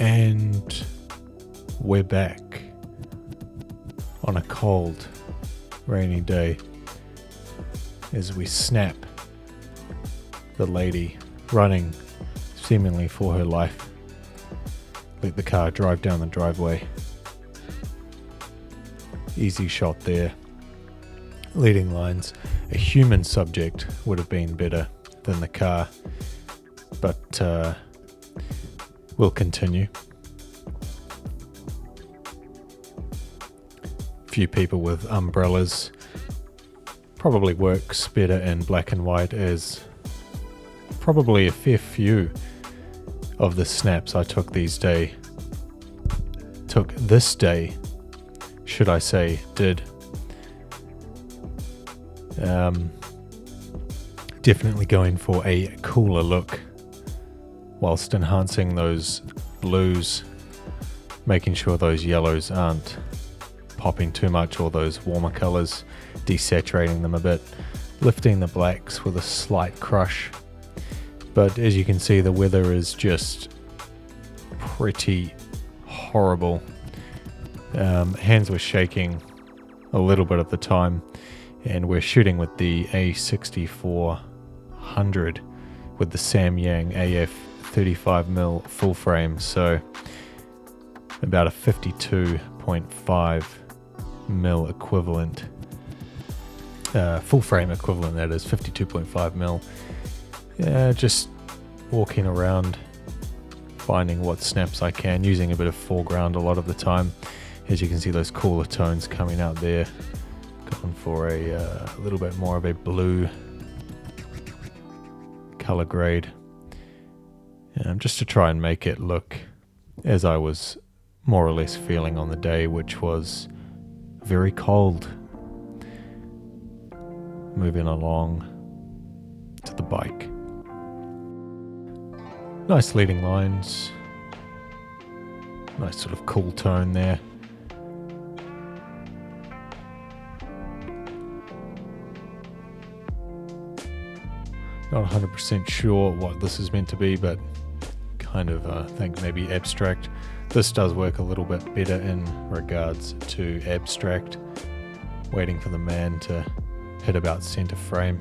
And we're back on a cold, rainy day as we snap the lady running seemingly for her life. Let the car drive down the driveway. Easy shot there. Leading lines. A human subject would have been better than the car, but we'll continue. Few people with umbrellas. Probably works better in black and white, as probably a fair few of the snaps I took this day, should I say, did. Definitely going for a cooler look whilst enhancing those blues, making sure those yellows aren't popping too much, or those warmer colours, desaturating them a bit, lifting the blacks with a slight crush. But as you can see, the weather is just pretty horrible. Hands were shaking a little bit at the time, and we're shooting with the A6400 with the Samyang AF 35mm full frame, so about a 52.5mm equivalent, full frame equivalent, that is 52.5mm. Just walking around, finding what snaps I can, using a bit of foreground a lot of the time. As you can see, those cooler tones coming out there. Going for a little bit more of a blue color grade, just to try and make it look as I was more or less feeling on the day, which was very cold. Moving along to the bike. Nice leading lines. Nice sort of cool tone there. Not 100% sure what this is meant to be, but kind of think maybe abstract. This does work a little bit better in regards to abstract. Waiting for the man to hit about center frame.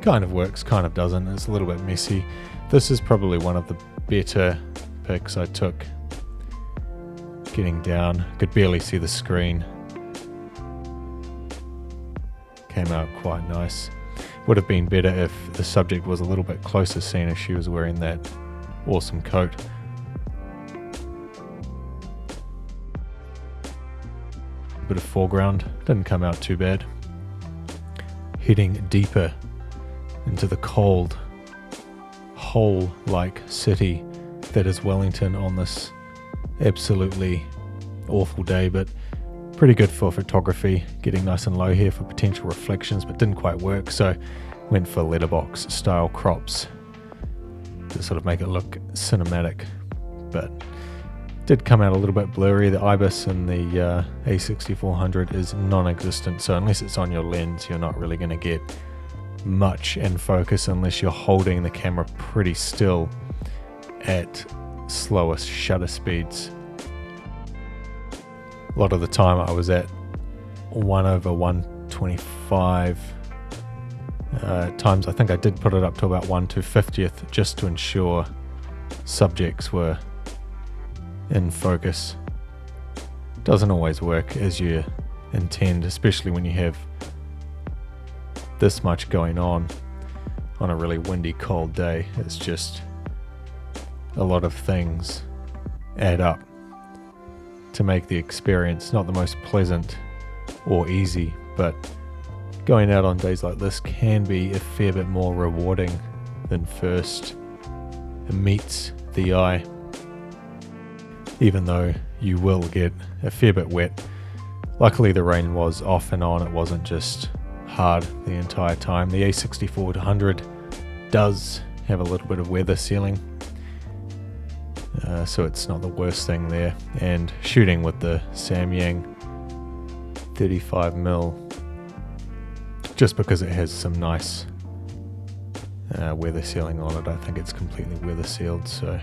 Kind of works, kind of doesn't. It's a little bit messy. This is probably one of the better pics I took. Getting down, could barely see the screen. Came out quite nice. Would have been better if the subject was a little bit closer seen, as she was wearing that awesome coat. Bit of foreground, didn't come out too bad. Heading deeper into the cold, hole-like city that is Wellington on this absolutely awful day, but pretty good for photography. Getting nice and low here for potential reflections, but didn't quite work, so went for letterbox style crops to sort of make it look cinematic, but did come out a little bit blurry. The IBIS in the A6400 is non-existent, so unless it's on your lens, you're not really going to get much in focus unless you're holding the camera pretty still at slower shutter speeds. A lot of the time I was at 1/125. Times I think I did put it up to about 1/250th just to ensure subjects were in focus. Doesn't always work as you intend, especially when you have this much going on a really windy, cold day. It's just a lot of things add up to make the experience not the most pleasant or easy, but going out on days like this can be a fair bit more rewarding than first meets the eye, even though you will get a fair bit wet. Luckily the rain was off and on, it wasn't just hard the entire time. The A6400 does have a little bit of weather sealing, so it's not the worst thing there. And shooting with the Samyang 35mm, just because it has some nice weather sealing on it. I think it's completely weather sealed, so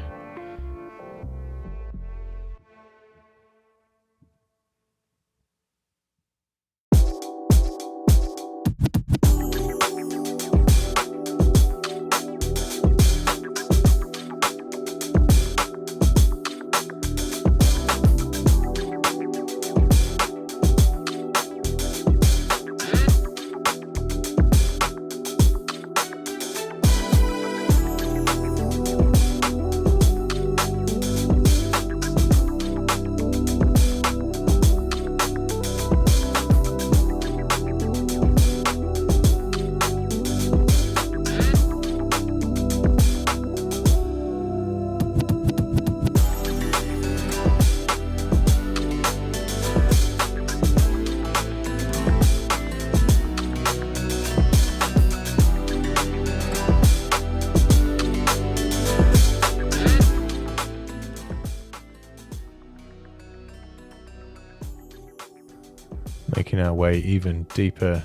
making our way even deeper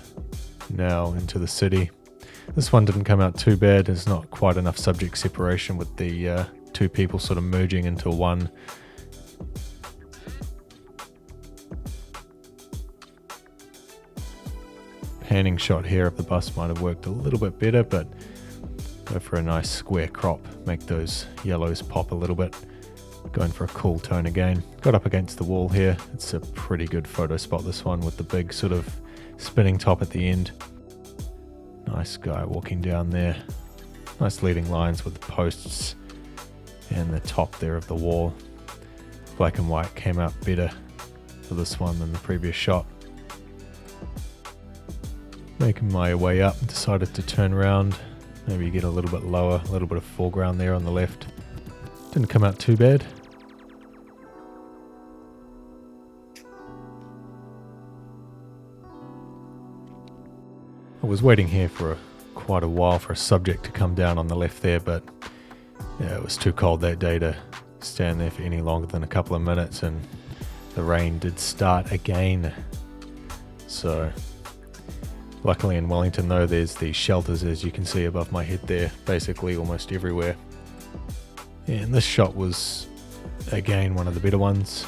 now into the city. This one didn't come out too bad. There's not quite enough subject separation with the two people sort of merging into one. Panning shot here of the bus might have worked a little bit better, but go for a nice square crop, make those yellows pop a little bit. Going for a cool tone again. Got up against the wall here. It's a pretty good photo spot, this one, with the big sort of spinning top at the end. Nice guy walking down there. Nice leading lines with the posts and the top there of the wall. Black and white came out better for this one than the previous shot. Making my way up, decided to turn around. Maybe get a little bit lower, a little bit of foreground there on the left. Didn't come out too bad. I was waiting here for quite a while for a subject to come down on the left there, but yeah, it was too cold that day to stand there for any longer than a couple of minutes, and the rain did start again. So luckily in Wellington though, there's these shelters, as you can see above my head there, basically almost everywhere. And this shot was, again, one of the better ones.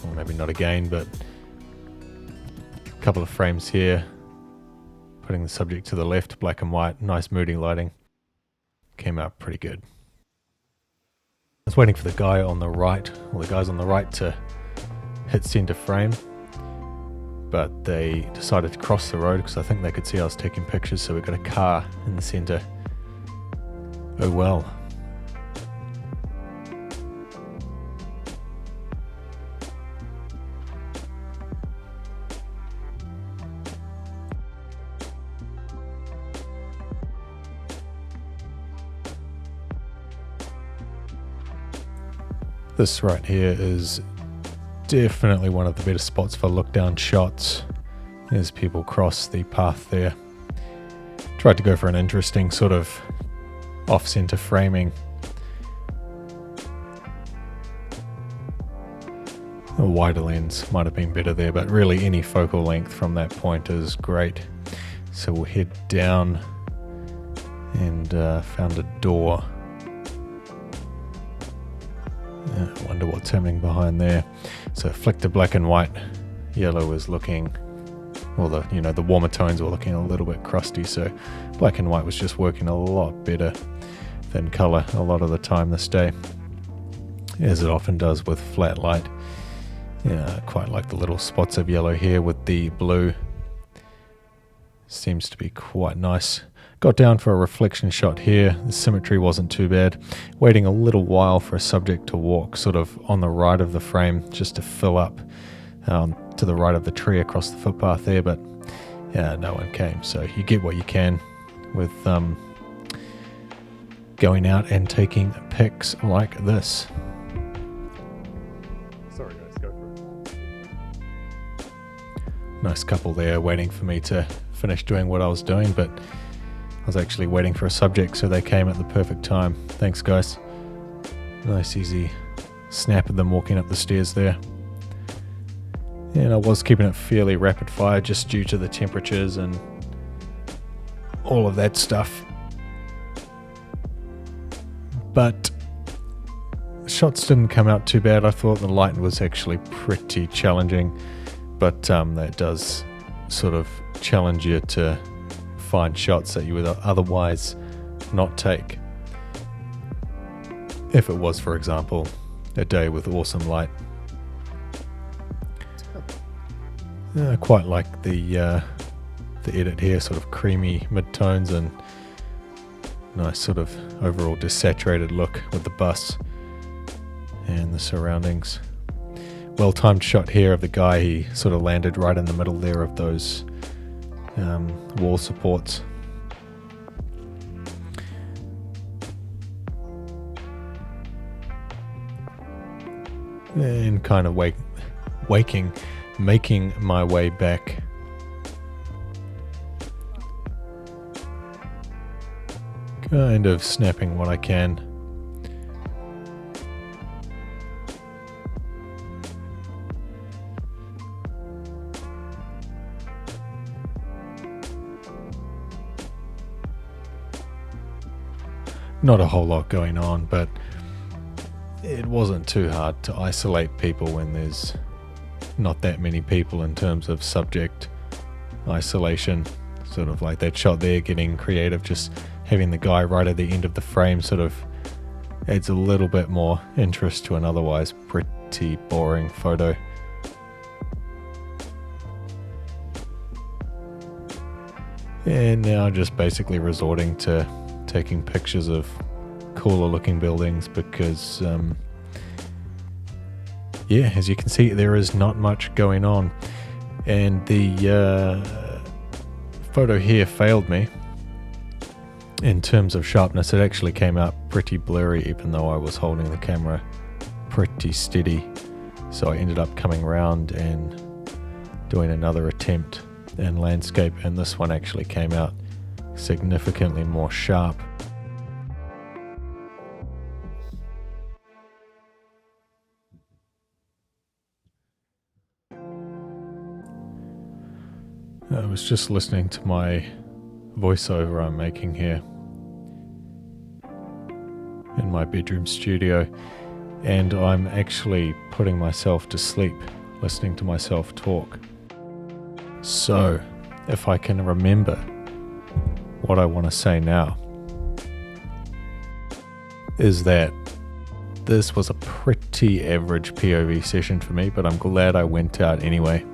Or maybe not again, but a couple of frames here. Putting the subject to the left, black and white, nice moody lighting. Came out pretty good. I was waiting for the guy on the right, or the guys on the right to hit center frame. But they decided to cross the road because I think they could see I was taking pictures, so we got a car in the center. Oh well. This right here is definitely one of the better spots for look down shots as people cross the path there. Tried to go for an interesting sort of off-center framing. A wider lens might have been better there, but really any focal length from that point is great. So we'll head down and found a door. I wonder what's happening behind there. So flick to black and white. Yellow is looking, well, the warmer tones were looking a little bit crusty, so black and white was just working a lot better than color a lot of the time this day, as it often does with flat light. Yeah, quite like the little spots of yellow here with the blue. Seems to be quite nice. Got down for a reflection shot here. The symmetry wasn't too bad. Waiting a little while for a subject to walk sort of on the right of the frame just to fill up to the right of the tree across the footpath there, but yeah, no one came. So you get what you can with going out and taking pics like this. Sorry guys, go for it. Nice couple there waiting for me to finish doing what I was doing, but I was actually waiting for a subject, so they came at the perfect time. Thanks guys. Nice easy snap of them walking up the stairs there. And I was keeping it fairly rapid fire just due to the temperatures and all of that stuff. But shots didn't come out too bad. I thought the light was actually pretty challenging, but that does sort of challenge you to find shots that you would otherwise not take if it was, for example, a day with awesome light. I quite like the edit here, sort of creamy mid-tones and nice sort of overall desaturated look with the bus and the surroundings. Well-timed shot here of the guy. He sort of landed right in the middle there of those wall supports. And kind of making my way back. Kind of snapping what I can. Not a whole lot going on, but it wasn't too hard to isolate people when there's not that many people in terms of subject isolation. Sort of like that shot there, getting creative, just having the guy right at the end of the frame sort of adds a little bit more interest to an otherwise pretty boring photo. And now just basically resorting to taking pictures of cooler looking buildings because yeah, as you can see, there is not much going on, and the photo here failed me in terms of sharpness. It actually came out pretty blurry even though I was holding the camera pretty steady, so I ended up coming around and doing another attempt in landscape, and this one actually came out significantly more sharp. I was just listening to my voiceover I'm making here in my bedroom studio, and I'm actually putting myself to sleep listening to myself talk. So, if I can remember what I want to say now, is that this was a pretty average POV session for me, but I'm glad I went out anyway.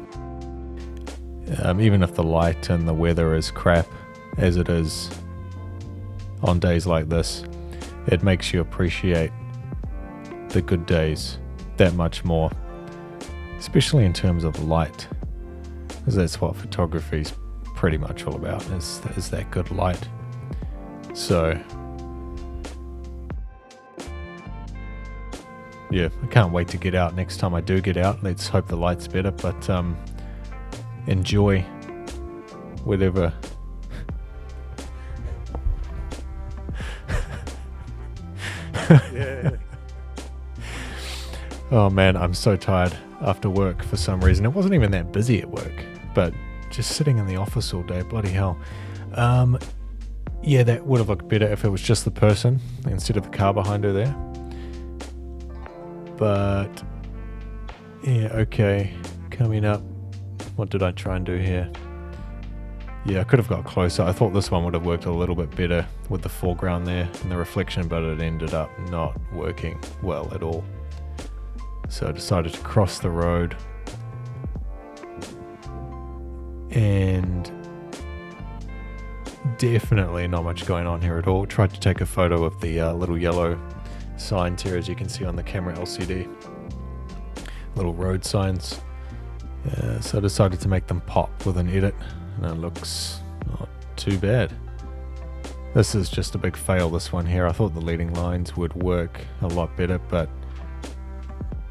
Even if the light and the weather is crap, as it is on days like this, it makes you appreciate the good days that much more, especially in terms of light, because that's what photography is pretty much all about, is that good light. So yeah, I can't wait to get out next time I do get out. Let's hope the light's better, but enjoy whatever. Yeah. Oh man, I'm so tired after work for some reason. It wasn't even that busy at work, but just sitting in the office all day, bloody hell. Yeah, that would have looked better if it was just the person instead of the car behind her there. But yeah, okay, coming up. What did I try and do here? Yeah, I could have got closer. I thought this one would have worked a little bit better with the foreground there and the reflection, but it ended up not working well at all. So I decided to cross the road, and definitely not much going on here at all. Tried to take a photo of the little yellow signs here, as you can see on the camera LCD. Little road signs. So I decided to make them pop with an edit, and it looks not too bad. This is just a big fail, this one here. I thought the leading lines would work a lot better, but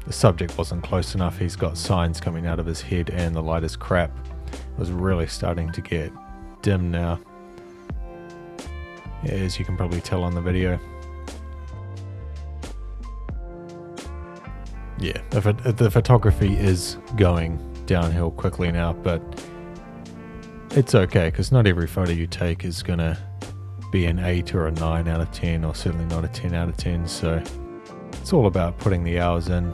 the subject wasn't close enough. He's got signs coming out of his head and the light is crap. It was really starting to get dim now, as you can probably tell on the video. Yeah, the photography is going downhill quickly now, but it's okay because not every photo you take is gonna be an 8 or a 9 out of 10, or certainly not a 10 out of 10. So it's all about putting the hours in,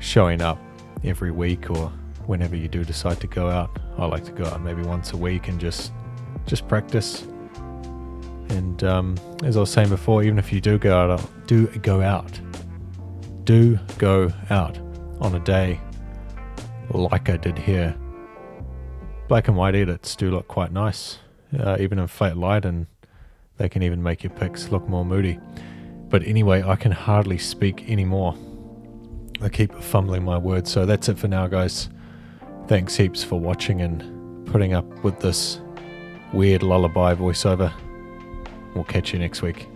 showing up every week or whenever you do decide to go out. I like to go out maybe once a week and just practice. And as I was saying before, even if you do go out on a day like I did here. Black and white edits do look quite nice, even in flat light, and they can even make your pics look more moody. But anyway, I can hardly speak anymore. I keep fumbling my words, so that's it for now, guys. Thanks heaps for watching and putting up with this weird lullaby voiceover. We'll catch you next week.